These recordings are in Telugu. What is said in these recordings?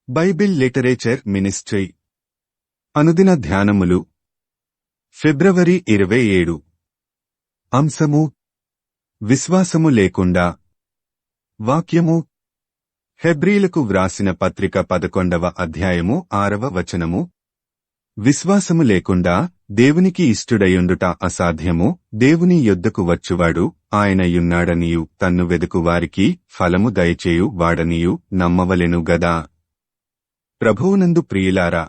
బైబిల్ లిటరేచర్ మినిస్ట్రీ అనుదిన ధ్యానములు ఫిబ్రవరి 27 అంశము విశ్వాసము లేకుండా వాక్యము హెబ్రీలకు వ్రాసిన పత్రిక 11వ అధ్యాయము 6వ వచనము విశ్వాసము లేకుండా దేవునికి ఇష్టుడయుండుట అసాధ్యము. దేవుని యొద్దకు వచ్చువాడు ఆయనయున్నాడనియు తన్ను వెదుకువారికి ఫలము దయచేయు వాడనియు నమ్మవలెను గదా. ప్రభువునందు ప్రియులారా,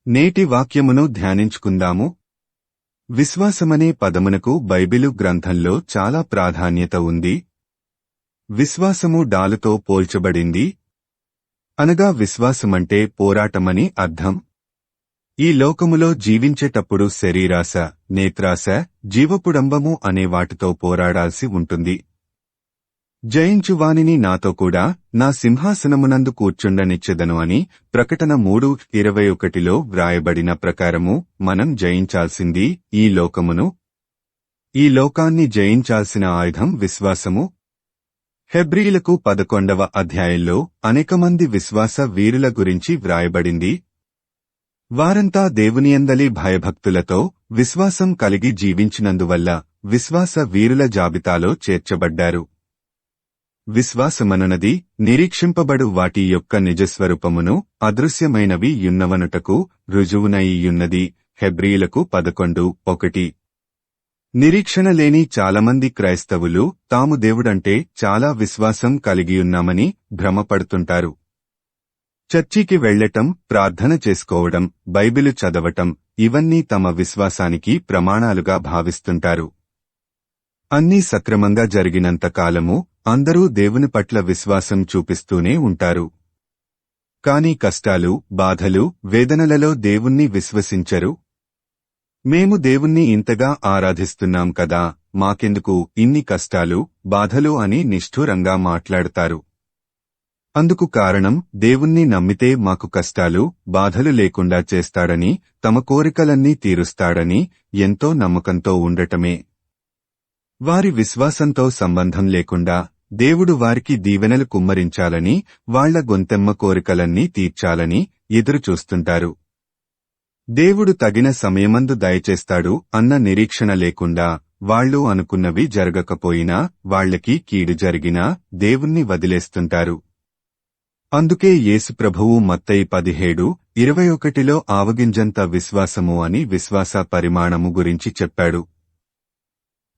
నేటి వాక్యమును ధ్యానించుకుందాము. విశ్వాసమనే పదమునకు బైబిలు గ్రంథంలో చాలా ప్రాధాన్యత ఉంది. విశ్వాసము డాలుతో పోల్చబడింది. అనగా విశ్వాసమంటే పోరాటమని అర్థం. ఈ లోకములో జీవించేటప్పుడు శరీరాశ, నేత్రాశ, జీవపుడంబము అనే వాటితో పోరాడాల్సి ఉంటుంది. జయించువానిని నాతో కూడా నా సింహాసనమునందు కూర్చుండనిచ్చెదను అని ప్రకటన 3:21లో వ్రాయబడిన ప్రకారము మనం జయించాల్సింది ఈ లోకమును. ఈ లోకాన్ని జయించాల్సిన ఆయుధం విశ్వాసము. హెబ్రీలకు 11వ అధ్యాయంలో అనేకమంది విశ్వాస వీరుల గురించి వ్రాయబడింది. వారంతా దేవునియందలి భయభక్తులతో విశ్వాసం కలిగి జీవించినందువల్ల విశ్వాస వీరుల జాబితాలో చేర్చబడ్డారు. విశ్వాసమనునది నిరీక్షింపబడు వాటి యొక్క నిజస్వరూపమును అదృశ్యమైనవి యున్నవనుటకు రుజువునయియున్నది. హెబ్రీలకు 11:1. నిరీక్షణ లేని చాలామంది క్రైస్తవులు తాము దేవుడంటే చాలా విశ్వాసం కలిగియున్నామని భ్రమపడుతుంటారు. చర్చికి వెళ్లటం, ప్రార్థన చేసుకోవడం, బైబిలు చదవటం ఇవన్నీ తమ విశ్వాసానికి ప్రమాణాలుగా భావిస్తుంటారు. అన్నీ సక్రమంగా జరిగినంత కాలము అందరూ దేవుని పట్ల విశ్వాసం చూపిస్తూనే ఉంటారు. కాని కష్టాలు, బాధలు, వేదనలలో దేవుణ్ణి విశ్వసించరు. మేము దేవుణ్ణి ఇంతగా ఆరాధిస్తున్నాం కదా, మాకెందుకు ఇన్ని కష్టాలు, బాధలు అని నిష్ఠూరంగా మాట్లాడతారు. అందుకు కారణం దేవుణ్ణి నమ్మితే మాకు కష్టాలు, బాధలు లేకుండా చేస్తాడని, తమ కోరికలన్నీ తీరుస్తాడని ఎంతో నమ్మకంతో ఉండటమే. వారి విశ్వాసంతో సంబంధం లేకుండా దేవుడు వారికి దీవెనలు కుమ్మరించాలని, వాళ్ల గొంతెమ్మ కోరికలన్నీ తీర్చాలని ఎదురుచూస్తుంటారు. దేవుడు తగిన సమయమందు దయచేస్తాడు అన్న నిరీక్షణ లేకుండా వాళ్లు అనుకున్నవి జరగకపోయినా, వాళ్లకి కీడు జరిగినా దేవుణ్ణి వదిలేస్తుంటారు. అందుకే యేసు ప్రభువు మత్తయి 17:21లో ఆవగింజంత విశ్వాసము అని విశ్వాస పరిమాణము గురించి చెప్పాడు.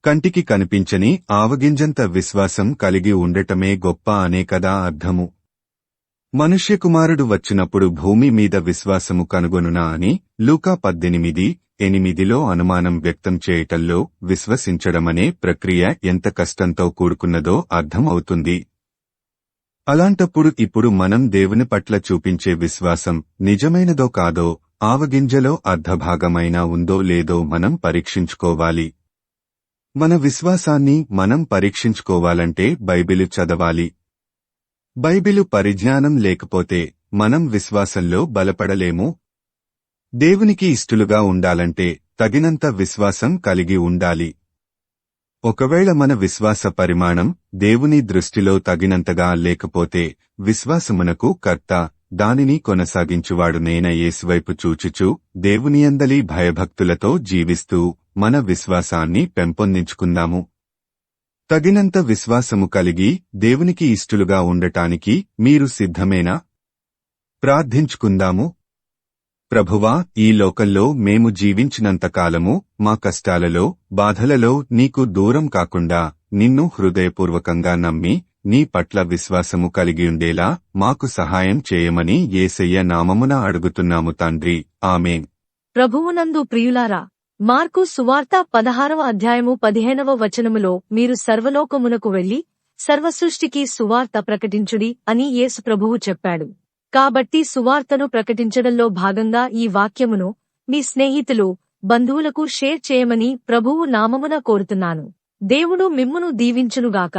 కంటికి కనిపించని ఆవగింజంత విశ్వాసం కలిగి ఉండటమే గొప్ప అనే కదా అర్థము. మనుష్యకుమారుడు వచ్చినప్పుడు భూమి మీద విశ్వాసము కనుగొనునా అని లూకా 18:8లో అనుమానం వ్యక్తం చేయటంలో విశ్వసించడమనే ప్రక్రియ ఎంత కష్టంతో కూడుకున్నదో అర్థం అవుతుంది. అలాంటప్పుడు ఇప్పుడు మనం దేవుని పట్ల చూపించే విశ్వాసం నిజమైనదో కాదో, ఆవగింజలో అర్ధభాగమైనా ఉందో లేదో మనం పరీక్షించుకోవాలి. మన విశ్వాసాన్ని మనం పరీక్షించుకోవాలంటే బైబిలు చదవాలి. బైబిలు పరిజ్ఞానం లేకపోతే మనం విశ్వాసంలో బలపడలేము. దేవునికి ఇష్టలుగా ఉండాలంటే తగినంత విశ్వాసం కలిగి ఉండాలి. ఒకవేళ మన విశ్వాస పరిమాణం దేవుని దృష్టిలో తగినంతగా లేకపోతే విశ్వాసమునకు కర్త, దానిని కొనసాగించువాడు నేన యేసువైపు చూచుచు దేవునియందలి భయభక్తులతో జీవిస్తూ మన విశ్వాసాన్ని పెంపొందించుకుందాము. తగినంత విశ్వాసము కలిగి దేవునికి ఇష్టలుగా ఉండటానికి మీరు సిద్ధమేనా? ప్రార్థించుకుందాము. ప్రభువా, ఈ లోకంలో మేము జీవించినంతకాలము మా కష్టాలలో, బాధలలో నీకు దూరం కాకుండా నిన్ను హృదయపూర్వకంగా నమ్మి నీ పట్ల విశ్వాసము కలిగియుండేలా మాకు సహాయం చేయమని యేసయ్య నామమున అడుగుతున్నాము తండ్రి. ఆమేన్. ప్రభువునందు ప్రియులారా, మార్కు సువార్త 16వ అధ్యాయము 15వ వచనములో మీరు సర్వలోకమునకు వెళ్లి సర్వసృష్టికి సువార్త ప్రకటించుడి అని యేసు ప్రభువు చెప్పాడు. కాబట్టి సువార్తను ప్రకటించడంలో భాగంగా ఈ వాక్యమును మీ స్నేహితులు, బంధువులకు షేర్ చేయమని ప్రభువు నామమున కోరుతున్నాను. దేవుడు మిమ్మును దీవించునుగాక.